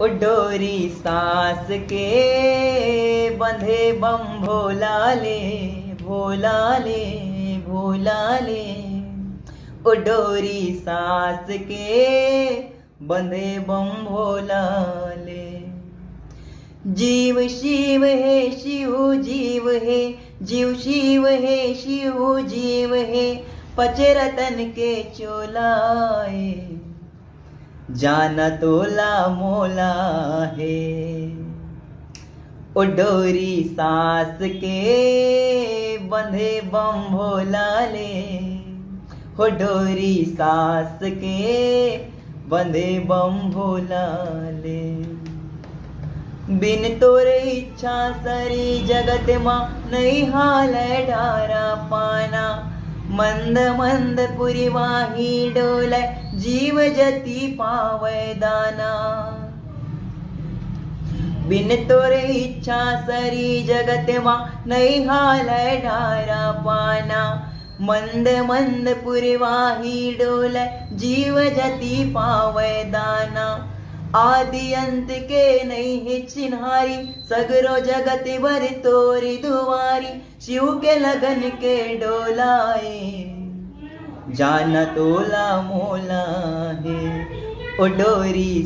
ओ डोरी सास के बंधे बम भोला ले, भोला ले, भोला ले। ओ डोरी सास के बंधे बम भोला ले। जीव शिव है शिव जीव है, जीव शिव है शिव जीव है। पचरतन के चोलाए, जाना तोला मोला है। ओ डोरी सास के बंधे बम भोला ले, हो डोरी सास के बंधे बम भोला ले। बिन तोरे इच्छा सरी जगत मां नहीं हाल डारा पाना। मंद मंद पुरी वाही डोले, जीव जति पावे दाना। बिन तोरे इच्छा सरी जगत मां नहीं हाल डारा पाना। मंद मंद पुरी वाही डोले, जीव जति पावे दाना। आदि अंत के नहीं है चिन्हारी, सगरो जगत भर तोरी दुआरी। शिव के लगन के डोलाए, जाना तोला मोला है। ओ डोरी